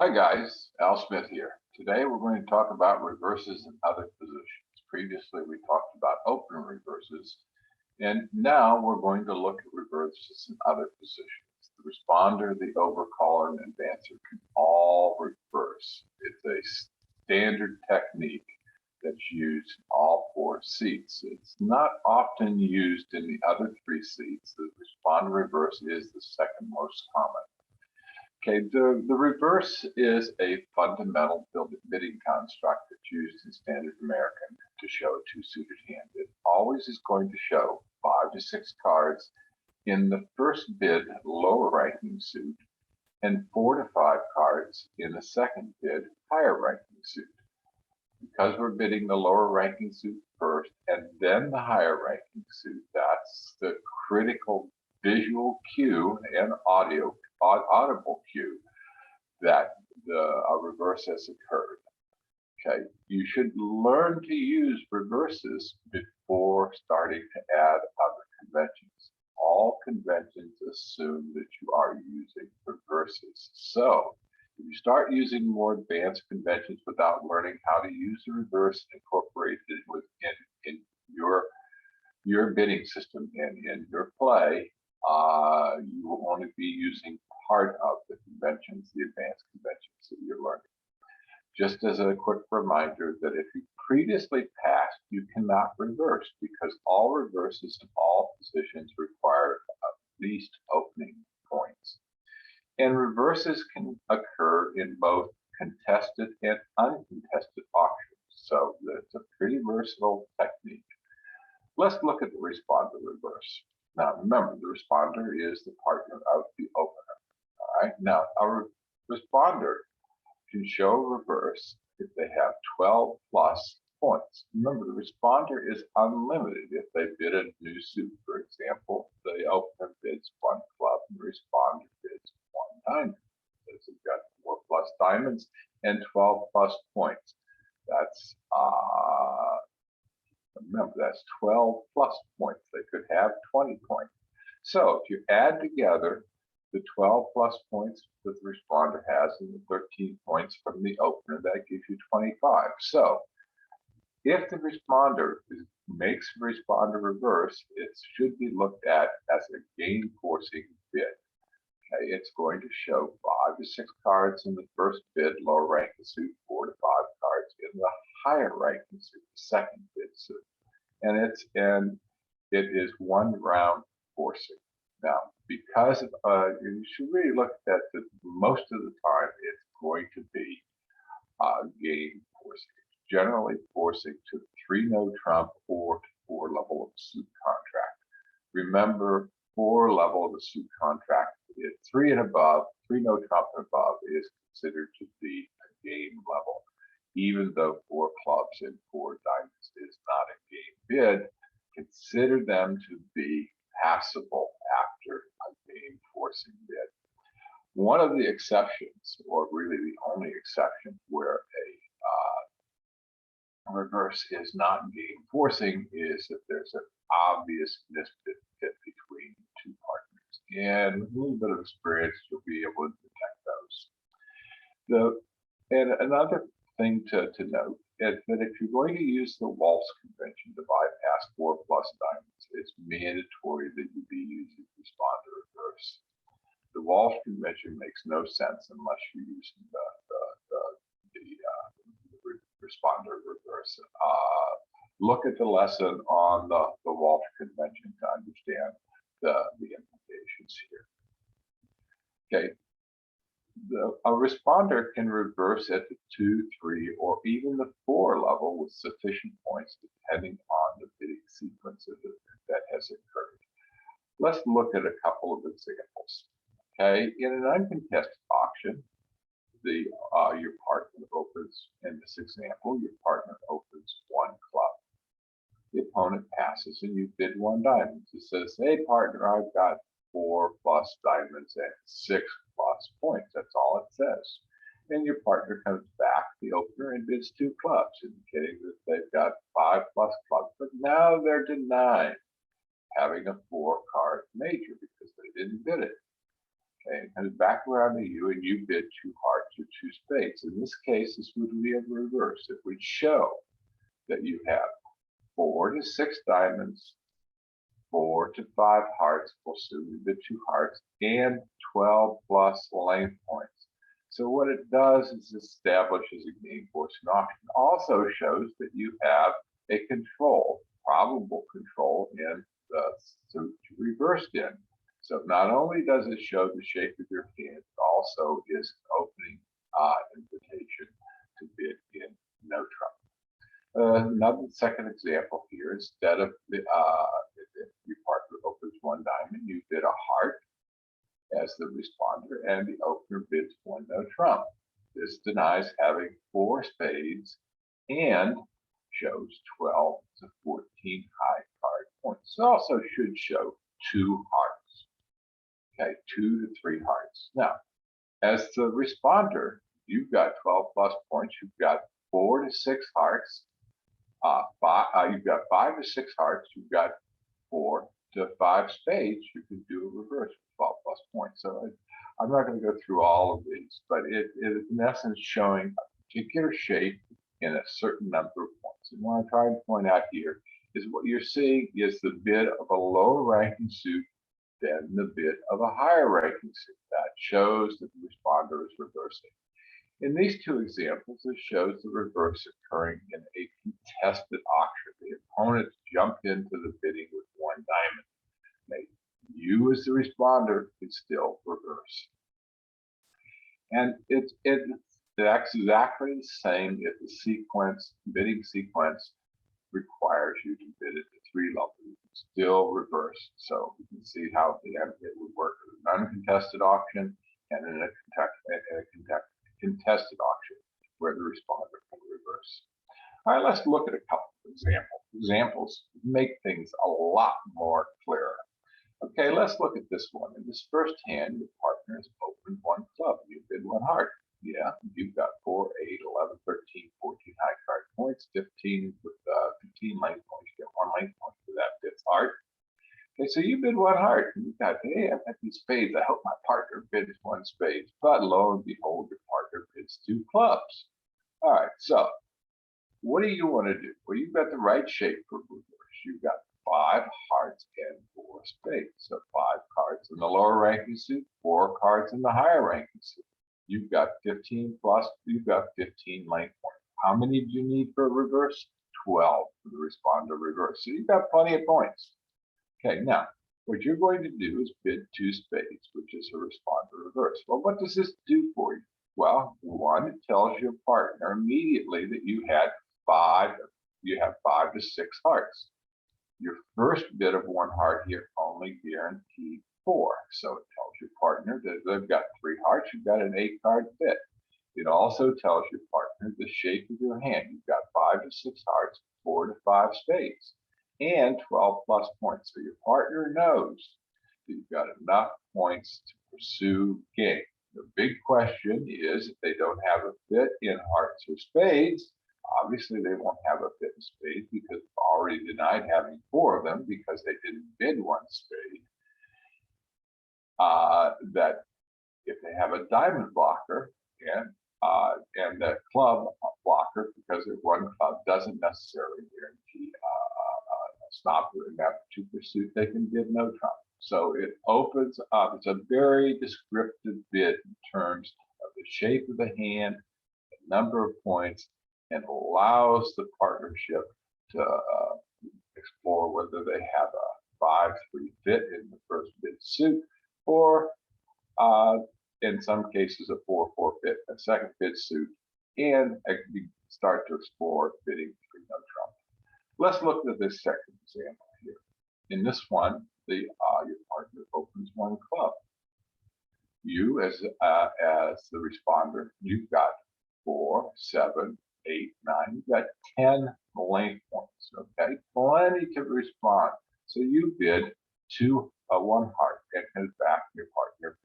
Hi guys, Al Smith here. Today we're going to talk about reverses and other positions. Previously we talked about open reverses, and now we're going to look at reverses and other positions. The responder, the overcaller, and advancer can all reverse. It's a standard technique that's used in all four seats. It's not often used in the other three seats. The responder reverse is the second most common. Okay, the reverse is a fundamental bidding construct that's used in standard American to show a two-suited hand. It always is going to show 5 to 6 cards in the first bid lower ranking suit and 4 to 5 cards in the second bid higher ranking suit. Because we're bidding the lower ranking suit first and then the higher ranking suit, that's the critical visual cue and audible cue that a reverse has occurred. Okay, you should learn to use reverses before starting to add other conventions. All conventions assume that you are using reverses. So if you start using more advanced conventions without learning how to use the reverse and incorporate it in your bidding system and in your play, you will only be using part of the conventions, the advanced conventions that you're learning. Just as a quick reminder that if you previously passed, you cannot reverse because all reverses in all positions require at least opening points. And reverses can occur in both contested and uncontested auctions. So it's a pretty versatile technique. Let's look at the responder reverse. Now, remember, the responder is the partner of the opener. All right. Now, our responder can show reverse if they have 12 plus points. Remember, the responder is unlimited if they bid a new suit. For example, the opener bids 1 club and the responder bids 1 diamond. So they've got 4 plus diamonds and 12 plus points. That's remember, that's 12 plus points. They could have 20 points. So if you add together the 12 plus points that the responder has and the 13 points from the opener, that gives you 25. So if the responder makes the responder reverse, it should be looked at as a game forcing bid. Okay, it's going to show 5 to 6 cards in the first bid, lower ranking suit, 4 to 5 cards in the higher ranking suit, the second bid suit. And it is 1 round forcing. Now, because you should really look at that most of the time it's going to be game forcing. Generally forcing to 3 no trump or to 4 level of suit contract. Remember, 4 level of the suit contract, 3 and above, 3 no trump and above is considered to be a game level. Even though 4 clubs and 4 diamonds is not a game bid, consider them to be passable after a game forcing bid. One of the exceptions, or really the only exception, where a reverse is not game forcing is if there's an obvious misfit between 2 partners. And with a little bit of experience, you'll be able to detect those. And another thing to note is that if you're going to use the waltz convention to bypass 4 plus diamonds, it's mandatory that you be using responder reverse. The waltz convention makes no sense unless you're using the responder reverse. Look at the lesson on the waltz convention to understand the implications here. Okay. A responder can reverse at the 2, 3, or even the 4 level with sufficient points depending on the bidding sequence that has occurred. Let's look at a couple of examples. Okay, in an uncontested auction, your partner opens, in this example, your partner opens 1 club. The opponent passes and you bid 1 diamond. It says, hey partner, I've got 4 plus diamonds and 6 plus points. That's all it says. And your partner comes back, the opener, and bids 2 clubs, indicating that they've got 5 plus clubs. But now they're denied having a 4-card major because they didn't bid it. Okay, it comes back around to you and you bid 2 hearts hearts or two spades. In this case, this would be a reverse. It would show that you have 4 to 6 diamonds, 4 to 5 hearts, we'll assume the 2 hearts, and 12 plus length points. So what it does is establishes a game forcing auction. Also shows that you have a control, probable control in the suit reversed in. So not only does it show the shape of your hand, it also is an opening invitation to bid in no trump. Another second example here, instead of your partner opens 1 diamond, you bid a heart as the responder, and the opener bids 1 no trump. This denies having 4 spades and shows 12 to 14 high card points. It also should show 2 hearts. Okay, 2 to 3 hearts. Now, as the responder, you've got 12 plus points. You've got 4 to 6 hearts. You've got 5 to 6 hearts. You've got 4 to 5 spades. You can do a reverse with 12 plus points. So I'm not going to go through all of these, but it is in essence showing a particular shape in a certain number of points. And what I'm trying to point out here is what you're seeing is the bid of a lower ranking suit than the bid of a higher ranking suit. That shows that the responder is reversing. In these 2 examples, it shows the reverse occurring in a contested auction. The opponent jumped into the bidding with 1 diamond. You, as the responder, can still reverse. And it's exactly the same if the bidding sequence requires you to bid at the 3 level. You can still reverse. So you can see how it would work in an uncontested auction and in a contested auction where the responder can reverse. All right, let's look at a couple of examples make things a lot more clear. Okay, let's look at this one. In this first hand, your partner has opened 1 club. You bid 1 heart. Yeah, you've got 4, 8, 11, 13, 14 high card points, 15 with 15 length points. You get 1 length point for that 5th heart. Okay, so you bid 1 heart. And you got, hey, I've got these spades. I hope my partner bids 1 spade. But lo and behold, your partner bids 2 clubs. All right, so what do you want to do? Well, you've got the right shape for reverse. You've got 5 hearts and 4 spades. So 5 cards in the lower ranking suit, 4 cards in the higher ranking suit. You've got 15 plus, you've got 15 length points. How many do you need for a reverse? 12 for the responder reverse. So you've got plenty of points. Okay, now what you're going to do is bid 2 spades, which is a responder reverse. Well, what does this do for you? Well, 1, it tells your partner immediately that you have 5 to 6 hearts. Your first bid of 1 heart here only guaranteed 4. So it tells your partner that they've got 3 hearts, you've got an 8 card bid. It also tells your partner the shape of your hand. You've got 5 to 6 hearts, 4 to 5 spades, and 12 plus points. So your partner knows that you've got enough points to pursue game. The big question is if they don't have a fit in hearts or spades, obviously they won't have a fit in spades because they've already denied having 4 of them because they didn't bid 1 spade. That if they have a diamond blocker and the club blocker, because there's 1 club doesn't necessarily guarantee a stopper enough to pursue, they can bid no trump. So it opens up, it's a very descriptive bid in terms of the shape of the hand, the number of points, and allows the partnership to explore whether they have a 5-3 fit in the first bid suit, or in some cases a 4-4 fit, a second bid suit, and start to explore bidding 3 no trump. Let's look at this second example here. In this one, your partner opens 1 club. You, as the responder, you've got 4, 7, 8, 9. You've got 10 length points. Okay, plenty to respond. So you bid 1 heart and head back your partner.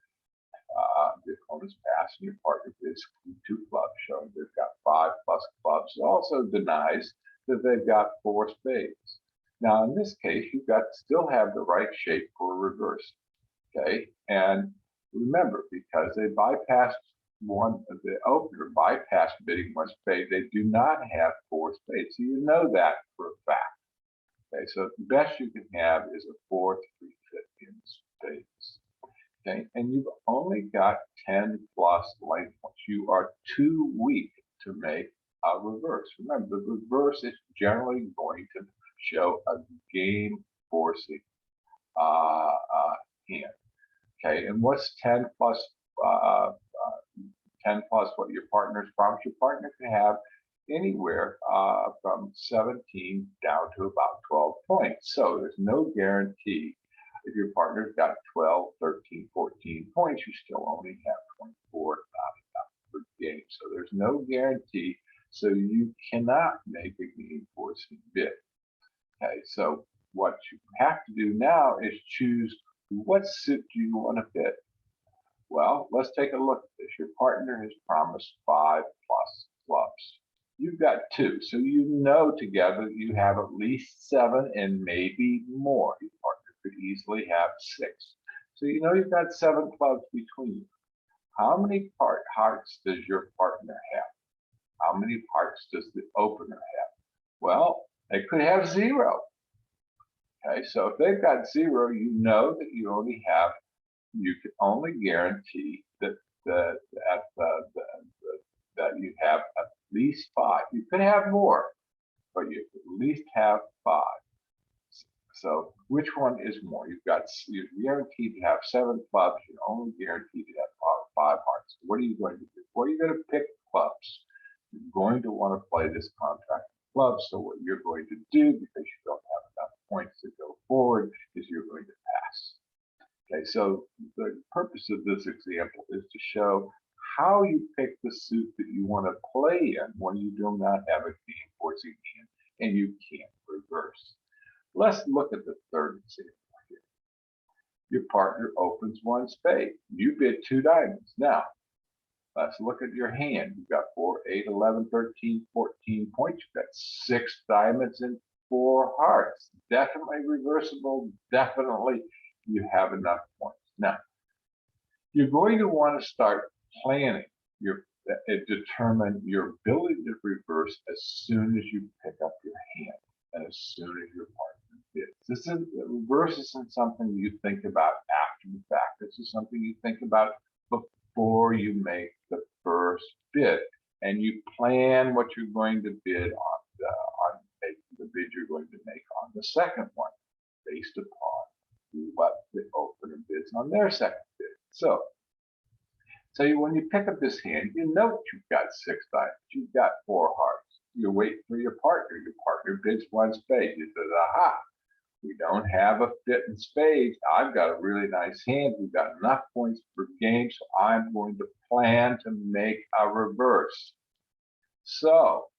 The opponent's pass and your partner bids 2 clubs, showing they've got 5 plus clubs. It also denies that they've got 4 spades. Now, in this case, you've got still have the right shape for reverse. Okay, and remember, because they bypassed the opener bypassed bidding one spade. They do not have four spades. So you know that for a fact. Okay, so the best you can have is a 4, 3, 5 in spades. Okay, and you've only got 10 plus life points. You are too weak to make a reverse. Remember, the reverse is generally going to show a game forcing hand. Okay, and what's 10 plus uh, 10 plus what your partner's promised? Your partner can have anywhere from 17 down to about 12 points. So there's no guarantee. If your partner's got 12, 13, 14 points, you still only have 24 per game. So there's no guarantee. So you cannot make a game forcing bid. Okay, so what you have to do now is choose what suit do you want to bid. Well, let's take a look at this. Your partner has promised 5 plus clubs. You've got 2, so you know together you have at least 7 and maybe more. Your partner could easily have 6. So you know you've got 7 clubs between you. How many hearts does your partner have? How many hearts does the opener have? Well, they could have 0. Okay, so if they've got 0, you know that you can only guarantee that that you have at least 5. You could have more, but you at least have 5. So which one is more? You're guaranteed to have 7 clubs. You're only guaranteed to have 5 hearts. What are you going to do? What are you going to pick clubs? You're going to want to play this contract clubs. So what you're going to do, because you don't have enough points to go forward, is you're going to pass. Okay, so the purpose of this example is to show how you pick the suit that you want to play in when you do not have a game forcing hand and you can't reverse. Let's look at the third example here. Your partner opens 1 spade. You bid 2 diamonds. Now, let's look at your hand. You've got 4, 8, 11, 13, 14 points. You've got 6 diamonds and 4 hearts. Definitely reversible. Definitely you have enough points. Now, you're going to want to start planning determine your ability to reverse as soon as you pick up your hand and as soon as your partner bids. Reverse isn't something you think about after the fact. This is something you think about before you make the first bid, and you plan what you're going to bid on the bid you're going to make on the second one, based upon what the opener bids on their second bid. So when you pick up this hand, you know you've got 6 diamonds, you've got 4 hearts. You wait for your partner. Your partner bids 1 spade. You said, aha, we don't have a fit in spades. I've got a really nice hand. We've got enough points per game, so I'm going to plan to make a reverse. So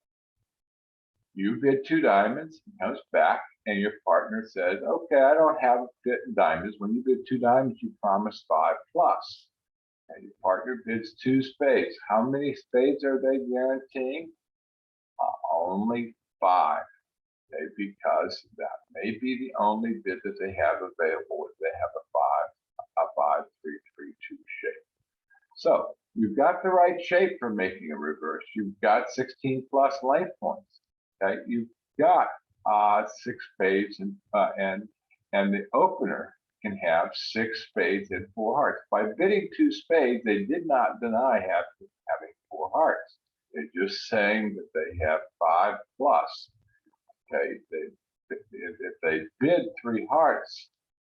you bid 2 diamonds, he comes back, and your partner says, okay, I don't have a fit in diamonds. When you bid 2 diamonds, you promised 5 plus. And your partner bids 2 spades. How many spades are they guaranteeing? Only 5. Okay, because that may be the only bid that they have available if they have a 5, 3, 3, 2 shape. So you've got the right shape for making a reverse. You've got 16 plus length points. Okay, you've got 6 spades and the opener can have 6 spades and 4 hearts. By bidding 2 spades, they did not deny having 4 hearts. They're just saying that they have 5 plus. Okay, if they bid 3 hearts,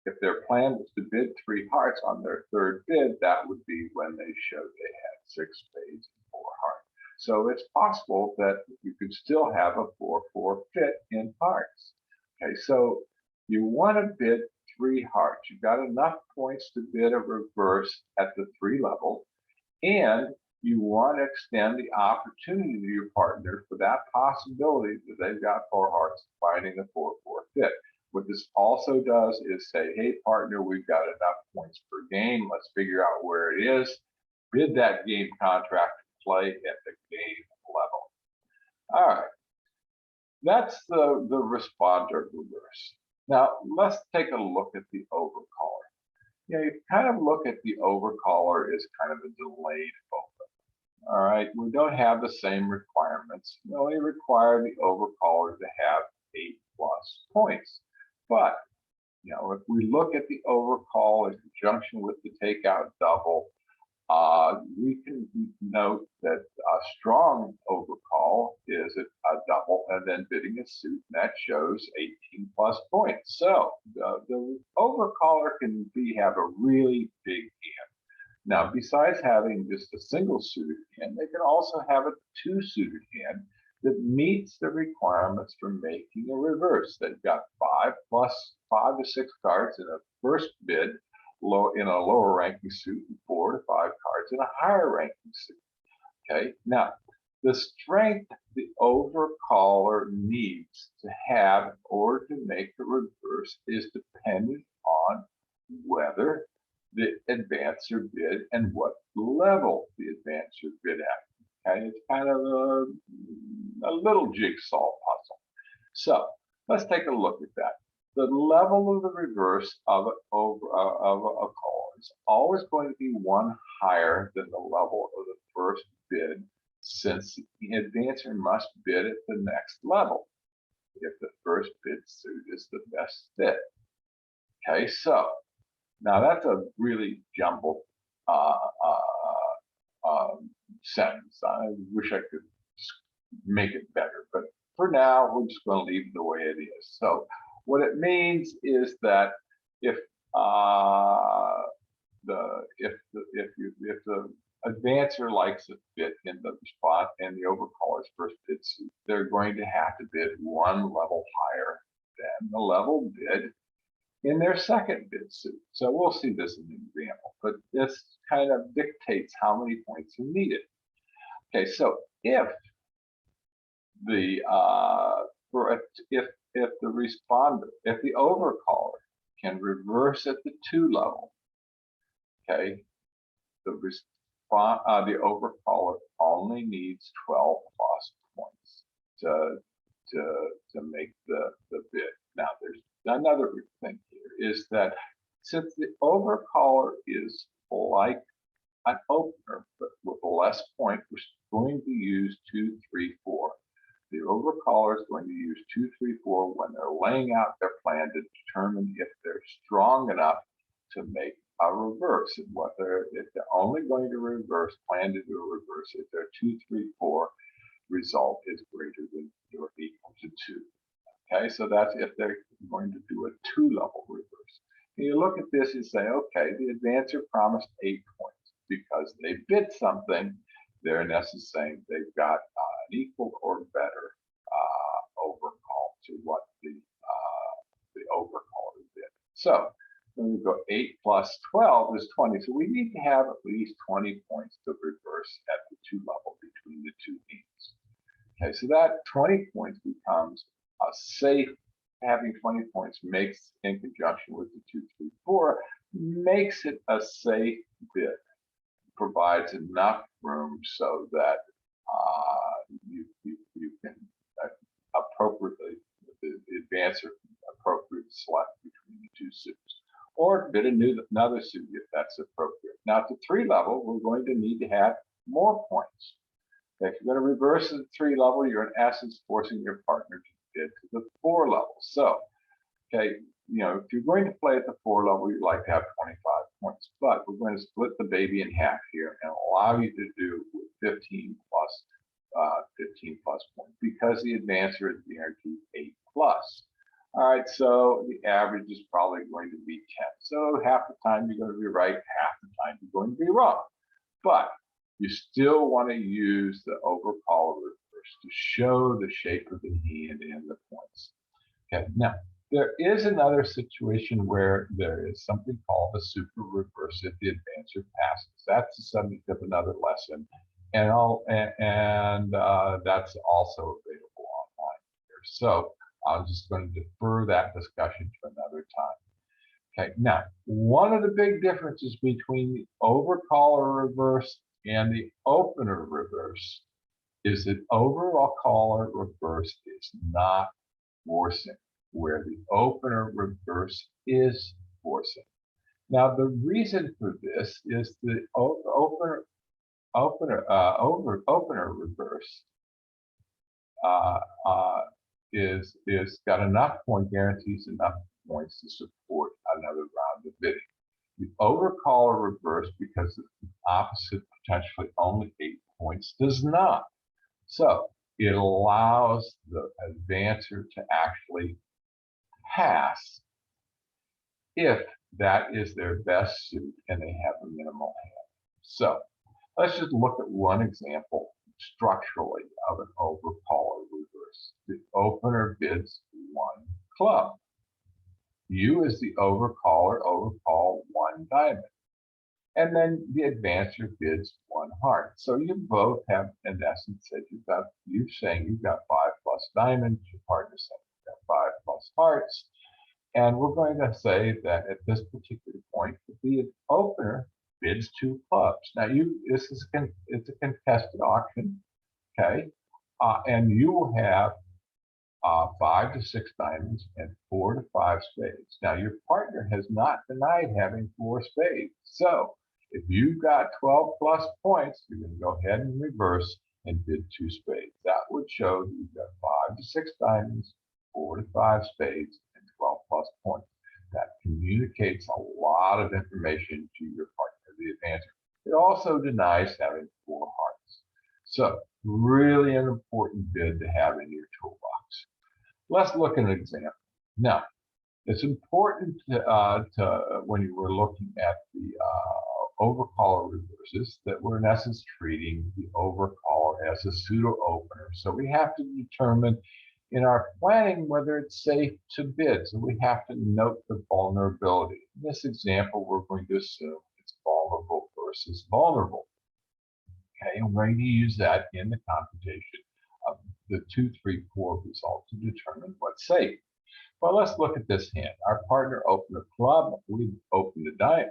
if their plan was to bid 3 hearts on their third bid, that would be when they showed they had 6 spades and 4 hearts. So it's possible that you could still have a 4-4 fit in hearts. Okay, so you want to bid 3 hearts. You've got enough points to bid a reverse at the 3 level, and you want to extend the opportunity to your partner for that possibility that they've got 4 hearts finding a 4-4 fit. What this also does is say, hey, partner, we've got enough points per game. Let's figure out where it is. Bid that game contract, play at the game level. All right. That's the responder reverse. Now, let's take a look at the overcaller. You kind of look at the overcaller as kind of a delayed open. All right, we don't have the same requirements. We only require the overcaller to have 8+ points. But if we look at the overcall in conjunction with the takeout double, we can note that a strong overcall is a double and then bidding a suit, and that shows 18+ points. So the overcaller can have a really big hand. Now, besides having just a single suited hand, they can also have a two-suited hand that meets the requirements for making a reverse. They've got 5 to 6 cards in a first bid, in a lower ranking suit, and 4 to 5 cards in a higher ranking suit. Okay, now the strength the overcaller needs to have in order to make the reverse is dependent on whether the advancer bid and what level the advancer bid at. Okay, it's kind of a little jigsaw puzzle. So let's take a look at that. The level of the reverse of a call is always going to be one higher than the level of the first bid, since the advancer must bid at the next level if the first bid suit is the best fit. Okay, so now that's a really jumbled sentence. I wish I could make it better, but for now, we're just going to leave it the way it is. So what it means is that if the advancer likes a fit in the spot and the overcaller's first bid suit, they're going to have to bid one level higher than the level bid in their second bid suit. So we'll see this in an example, but this kind of dictates how many points are needed. Okay, so if the if the overcaller can reverse at the 2 level, okay, the overcaller only needs 12+ points to make the bid. Now, there's another thing here is that since the overcaller is like an opener, but with less point, we're going to use 2, 3, 4. The overcaller is going to use 2, 3, 4 when they're laying out their plan to determine if they're strong enough to make a reverse, and if they're only going to plan to do a reverse if their 2, 3, 4 result is greater than or equal to 2. Okay, so that's if they're going to do a 2-level reverse. And you look at this and say, okay, the advancer promised 8 points because they bid something. They're in essence saying they've got an equal or better overcall to what the overcaller did. So when we go 8 plus 12 is 20. So we need to have at least 20 points to reverse at the 2 level between the 2 teams. Okay, so that 20 points becomes a safe. Having 20 points makes, in conjunction with the 2, 3, 4, makes it a safe bid. Provides enough room so that you can appropriately, the advancer appropriately select between the 2 suits, or bid another suit if that's appropriate. Now, at the 3 level, we're going to need to have more points. If you're going to reverse the 3 level, you're in essence forcing your partner to bid to the 4 level. So, okay, if you're going to play at the 4 level, you'd like to have 25 points, but we're going to split the baby in half here and allow you to do 15 plus points because the advancer is guaranteed 8+. All right, so the average is probably going to be 10. So half the time you're going to be right, half the time you're going to be wrong. But you still want to use the overcaller reverse to show the shape of the hand and the points. Okay, now there is another situation where there is something called a super reverse if the advancer passes. That's the subject of another lesson, and that's also available online here. So I'm just going to defer that discussion to another time. Okay, now one of the big differences between the overcaller reverse and the opener reverse is that overcaller reverse is not forcing, where the opener reverse is forcing. Now, the reason for this is the opener opener reverse is got enough guarantees enough points to support another round of bidding. The overcaller reverse, because the opposite potentially only 8 points, does not. So it allows the advancer to actually pass if that is their best suit and they have a minimal hand. So let's just look at one example structurally of an overcaller reverse. The opener bids 1 club. You, as the overcaller, overcall 1 diamond. And then the advancer bids 1 heart. So you both have, in essence, said you're saying you've got 5 plus diamonds, your partner saying you've got 5 plus hearts. And we're going to say that at this particular point, the opener bids 2 clubs. Now, it's a contested auction, okay? And you will have 5 to 6 diamonds and 4 to 5 spades. Now, your partner has not denied having 4 spades. So if you've got 12 plus points, you're going to go ahead and reverse and bid 2 spades. That would show that you've got 5 to 6 diamonds, 4 to 5 spades, and 12 plus points. That communicates a lot of information to your partner, the advancer. It also denies having 4 hearts. So really an important bid to have in your toolbox. Let's look at an example. Now, it's important to when you were looking at the overcaller reverses that we're in essence treating the overcaller as a pseudo opener. So we have to determine in our planning whether it's safe to bid. So we have to note the vulnerability. In this example, we're going to assume it's vulnerable versus vulnerable. Okay, and we're going to use that in the computation of the 2, 3, 4 result to determine what's safe. Well, let's look at this hand. Our partner opened a club. We opened a diamond.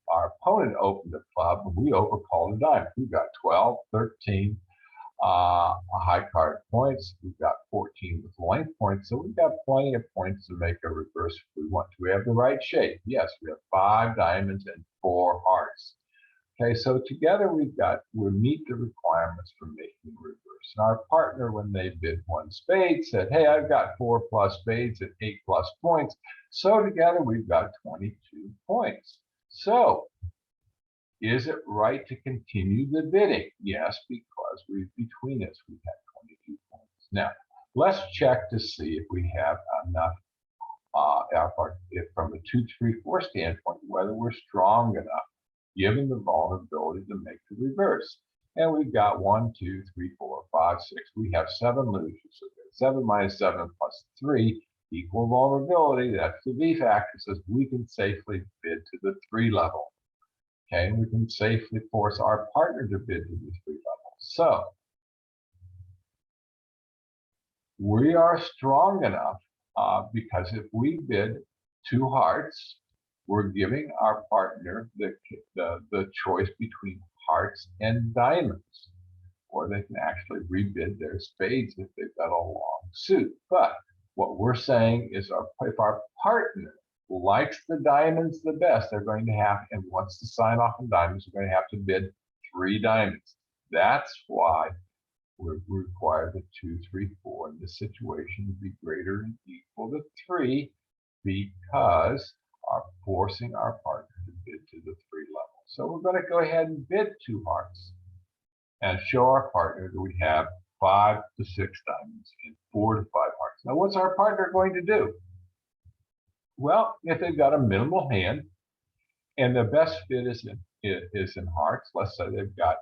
Our opponent opened a club. And we overcalled a diamond. We've got 12, 13 high card points. We've got 14 with length points. So we've got plenty of points to make a reverse if we want to. We have the right shape. Yes, we have 5 diamonds and 4 hearts. Okay, so together we meet the requirements for making reverse. And our partner, when they bid 1 spade, said, hey, I've got 4 plus spades at 8 plus points. So together we've got 22 points. So is it right to continue the bidding? Yes, because between us we have 22 points. Now, let's check to see if we have enough from a 2, 3, 4 standpoint, whether we're strong enough given the vulnerability to make the reverse. And we've got 1, 2, 3, 4, 5, 6. We have 7 losers. So 7 minus 7 plus 3 equal vulnerability. That's the V factor. Says we can safely bid to the 3 level. Okay, and we can safely force our partner to bid to the 3 level. So we are strong enough because if we bid 2 hearts, we're giving our partner the choice between hearts and diamonds, or they can actually rebid their spades if they've got a long suit. But what we're saying is if our partner likes the diamonds the best, they're going to have, and wants to sign off on diamonds, we're going to have to bid 3 diamonds. That's why we require the 2, 3, 4 in this situation to be greater than equal to 3, because forcing our partner to bid to the 3 level. So we're going to go ahead and bid 2 hearts and show our partner that we have 5 to 6 diamonds and 4 to 5 hearts. Now, what's our partner going to do? Well, if they've got a minimal hand and the best fit is in hearts, let's say they've got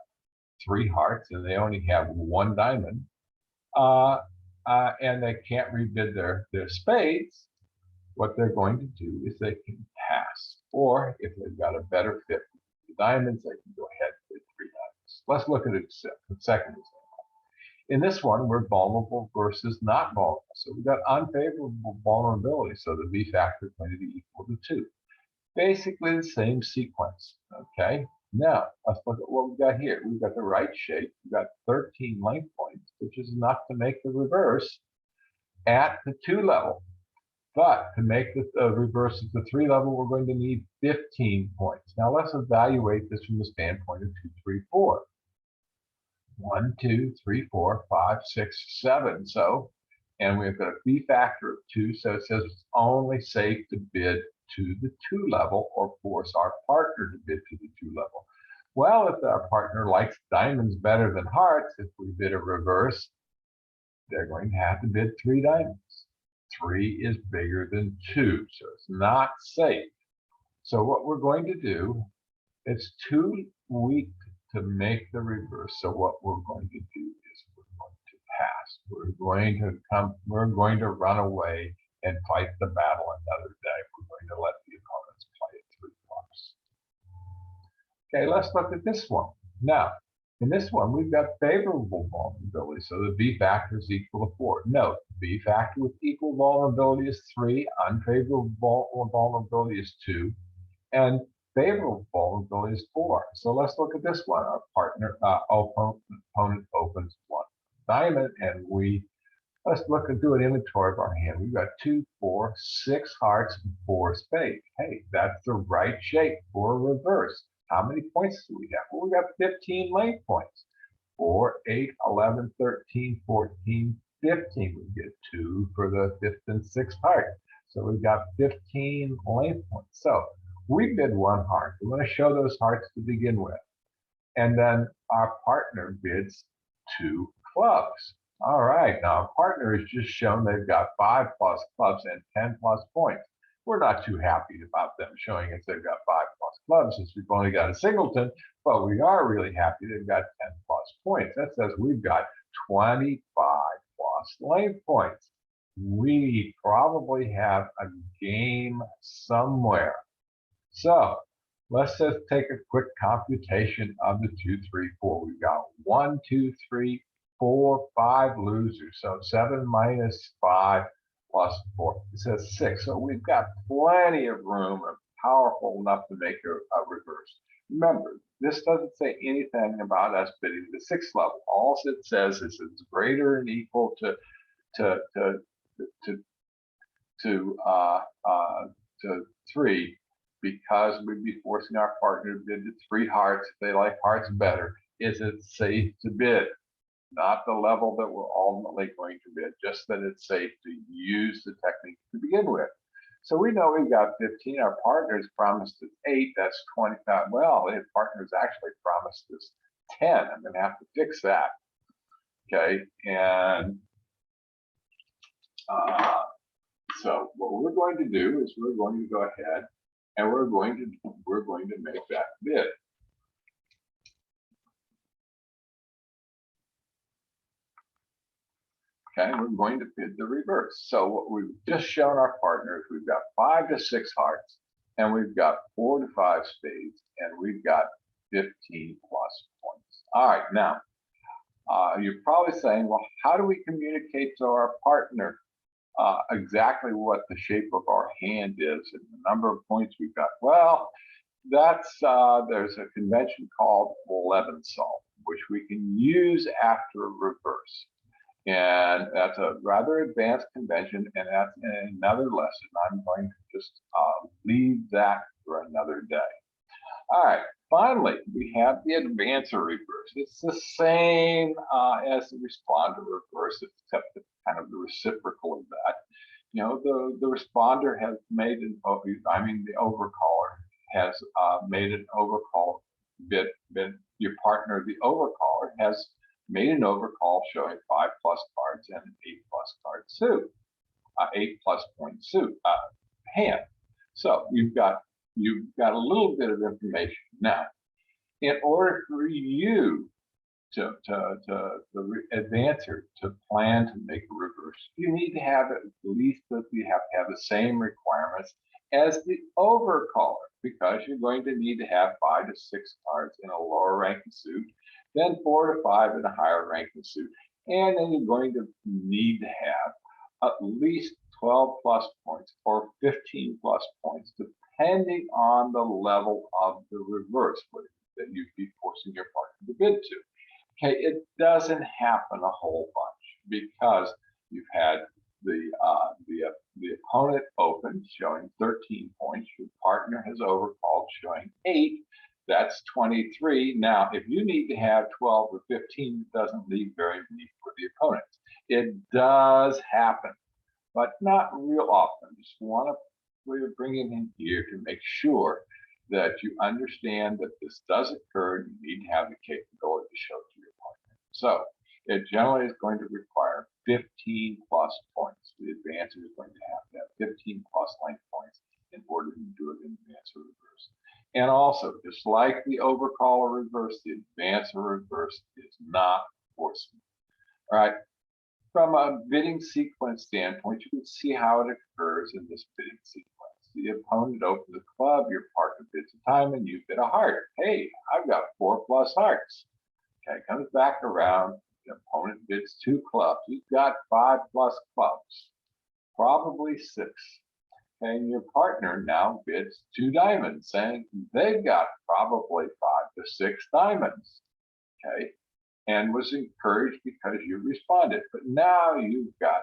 3 hearts and they only have 1 diamond, and they can't rebid their spades, what they're going to do is they can pass. Or if they've got a better fit with the diamonds, they can go ahead and bid 3 diamonds. Let's look at the second example. In this one, we're vulnerable versus not vulnerable. So we've got unfavorable vulnerability. So the V factor is going to be equal to 2. Basically the same sequence. Okay. Now let's look at what we've got here. We've got the right shape. We've got 13 length points, which is enough to make the reverse at the 2 level. But to make the reverse of the 3 level, we're going to need 15 points. Now let's evaluate this from the standpoint of 2, 3, 4. 1, 2, 3, 4, 5, 6, 7. So, and we've got a B factor of 2, so it says it's only safe to bid to the 2 level or force our partner to bid to the 2 level. Well, if our partner likes diamonds better than hearts, if we bid a reverse, they're going to have to bid 3 diamonds. 3 is bigger than 2, so it's not safe. So what we're going to do, it's too weak to make the reverse. So what we're going to do is we're going to pass. We're going to run away and fight the battle another day. We're going to let the opponents play it 3 clubs. Okay, let's look at this one. Now, in this one, we've got favorable vulnerability. So the B factor is equal to 4. Note, B factor with equal vulnerability is 3, unfavorable vulnerability is 2, and favorable vulnerability is 4. So let's look at this one. Our partner, opponent opens 1 diamond, and let's look and do an inventory of our hand. We've got 2, 4, 6 hearts, and 4 spades. Hey, that's the right shape for a reverse. How many points do we have? Well, we got 15 lane points. 4, 8, 11, 13, 14, 15. We get 2 for the 5th and 6th heart. So we've got 15 lane points. So we bid 1 heart. We want to show those hearts to begin with. And then our partner bids 2 clubs. All right, now our partner has just shown they've got 5 plus clubs and 10 plus points. We're not too happy about them showing us they've got 5 plus clubs since we've only got a singleton, but we are really happy they've got 10 plus points. That says we've got 25 plus lane points. We probably have a game somewhere. So let's just take a quick computation of the 2, 3, 4. We've got 1, 2, 3, 4, 5 losers. So 7 minus 5 plus 4. It says 6. So we've got plenty of room and powerful enough to make a reverse. Remember, this doesn't say anything about us bidding the 6th level. All it says is it's greater and equal to 3, because we'd be forcing our partner to bid to 3 hearts. If they like hearts better, is it safe to bid? Not the level that we're ultimately going to bid, just that it's safe to use the technique to begin with. So we know we've got 15. Our partner's promised us 8. That's 25. Well, the partner's actually promised us 10. I'm going to have to fix that. Okay, and so what we're going to do is we're going to go ahead and we're going to make that bid. Okay, we're going to bid the reverse. So what we've just shown our partners, we've got 5 to 6 hearts, and we've got 4 to 5 spades, and we've got 15 plus points. All right, now you're probably saying, well, how do we communicate to our partner exactly what the shape of our hand is and the number of points we've got? Well, that's there's a convention called Levensolf, which we can use after a reverse. And that's a rather advanced convention, and that's another lesson. I'm going to just leave that for another day. All right, finally, we have the advancer reverse. It's the same as the responder reverse, except it's kind of the reciprocal of that. You know, the responder has made the overcaller has made an overcall bid. Your partner, the overcaller, has made an overcall showing 5 plus cards and an 8 plus card suit, 8 plus point suit hand. So you've got a little bit of information. Now, in order for you the advancer to plan to make a reverse, you need to have at least the same requirements as the overcaller, because you're going to need to have 5 to 6 cards in a lower ranking suit, then 4 to 5 in a higher ranking suit, and then you're going to need to have at least 12 plus points or 15 plus points, depending on the level of the reverse that you'd be forcing your partner to bid to. Okay, it doesn't happen a whole bunch because you've had the opponent opened, showing 13 points. Your partner has overcalled, showing 8. That's 23. Now, if you need to have 12 or 15, it doesn't leave very many for the opponent. It does happen, but not real often. Just want to bring it in here to make sure that you understand that this does occur. You need to have the capability to show to your partner. So it generally is going to require 15 plus points. The advancer is going to have 15 plus length points in order to do it in advancer reverse. And also, just like the overcaller reverse, the advancer reverse is not forceful. All right. From a bidding sequence standpoint, you can see how it occurs in this bidding sequence. The opponent opens a club, your partner bids a diamond, you bid a heart. Hey, I've got 4 plus hearts. Okay, comes back around, the opponent bids 2 clubs. You've got 5 plus clubs, probably 6. And your partner now bids 2 diamonds, saying they've got probably 5 to 6 diamonds. Okay, and was encouraged because you responded. But now you've got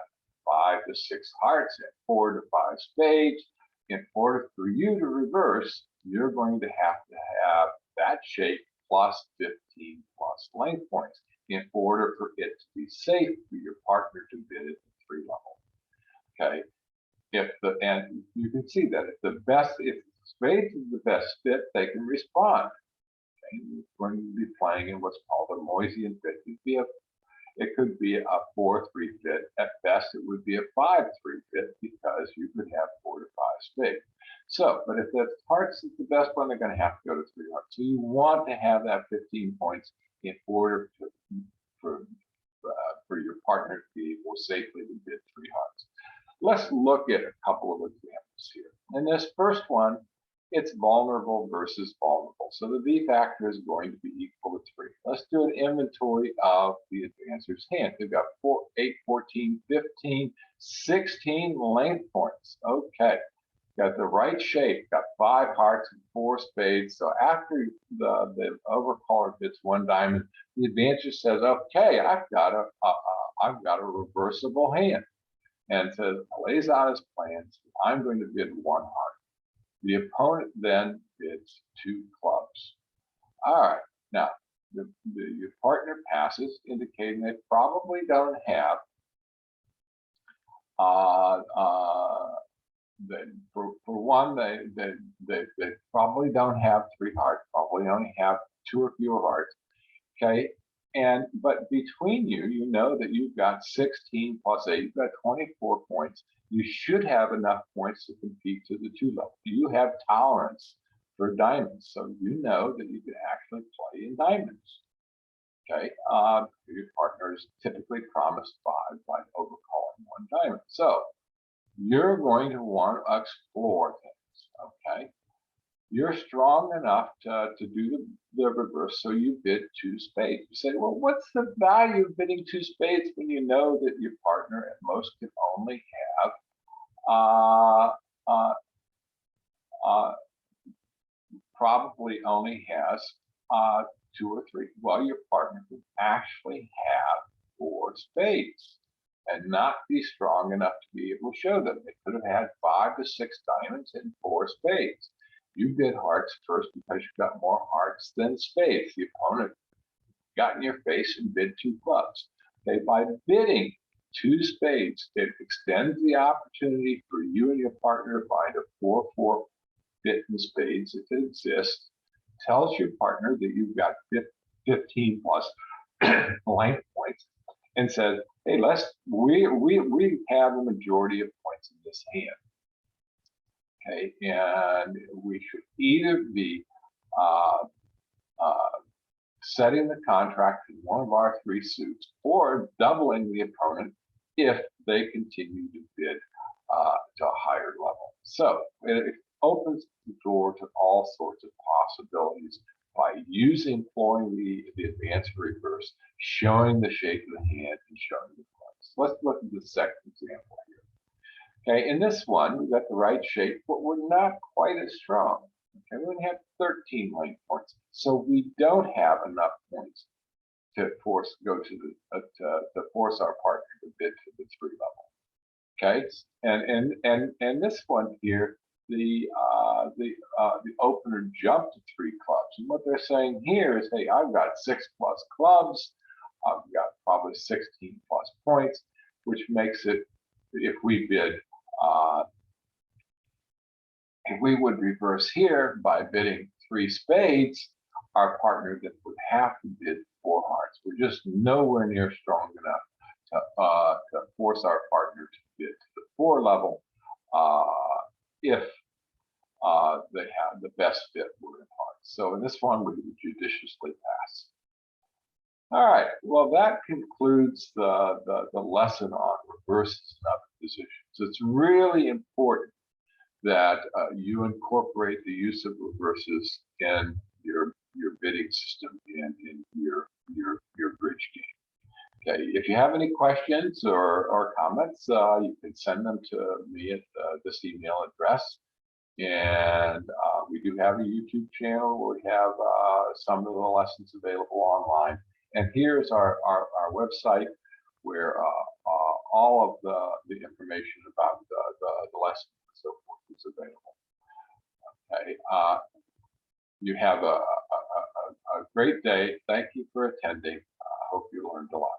5 to 6 hearts and 4 to 5 spades. In order for you to reverse, you're going to have that shape plus 15 plus length points in order for it to be safe for your partner to bid at the 3 level. Okay, and you can see that if spades is the best fit, they can respond. We're going to be playing in what's called a Moisian fit. It could be a 4-3 fit. At best, it would be a 5-3 fit because you could have 4 to 5 spades. So, but if the hearts is the best one, they're going to have to go to 3 hearts. So you want to have that 15 points in order for your partner to be able safely to bid 3 hearts. Let's look at a couple of examples here. In this first one, it's vulnerable versus vulnerable. So the V factor is going to be equal to 3. Let's do an inventory of the advancer's hand. We've got 4, 8, 14, 15, 16 length points. Okay, got the right shape, got 5 hearts and 4 spades. So after the overcaller bids 1 diamond, the advancer says, okay, I've got a reversible hand. And says, lays out his plans. I'm going to bid 1 heart. The opponent then bids 2 clubs. All right, now your partner passes, indicating they probably don't have for one, they probably don't have 3 hearts, probably only have 2 or fewer hearts. Okay, but between you, you know that you've got 16 plus 8, you've got 24 points. You should have enough points to compete to the 2 level. You have tolerance for diamonds, so you know that you can actually play in diamonds. Okay, your partner is typically promised 5 by overcalling 1 diamond. So you're going to want to explore things. Okay, you're strong enough to do the reverse, so you bid 2 spades. You say, well, what's the value of bidding 2 spades when you know that your partner at most can only have probably only has 2 or 3. Well, your partner can actually have 4 spades and not be strong enough to be able to show them. They could have had 5 to 6 diamonds and 4 spades. You bid hearts first because you've got more hearts than spades. The opponent got in your face and bid 2 clubs. Okay, by bidding 2 spades, it extends the opportunity for you and your partner to find a 4-4 fit in spades if it exists. Tells your partner that you've got 15 plus length points, and says, "Hey, we have a majority of points in this hand." Okay, and we should either be setting the contract in one of our 3 suits or doubling the opponent if they continue to bid to a higher level. So it opens the door to all sorts of possibilities by employing the advanced reverse, showing the shape of the hand and showing the points. Let's look at the second example here. Okay, in this one, we've got the right shape, but we're not quite as strong. Okay, we only have 13 length points, so we don't have enough points to force our partner to bid to the 3 level. Okay, and this one here, the opener jumped to 3 clubs, and what they're saying here is, hey, I've got 6 plus clubs, I've got probably 16 plus points, which makes it, if we bid, if we would reverse here by bidding 3 spades, our partner then would have to bid 4 hearts. We're just nowhere near strong enough to force our partner to bid to the 4 level if they have the best fit were in hearts. So in this one, we would judiciously pass. All right, well, that concludes the lesson on reverses and other positions. It's really important that you incorporate the use of reverses in your bidding system and in your bridge game. Okay, if you have any questions or comments, you can send them to me at this email address. And we do have a YouTube channel where we have some of the lessons available online. And here's our website where all of the information about the lessons and so forth is available. Okay, you have a great day. Thank you for attending. I hope you learned a lot.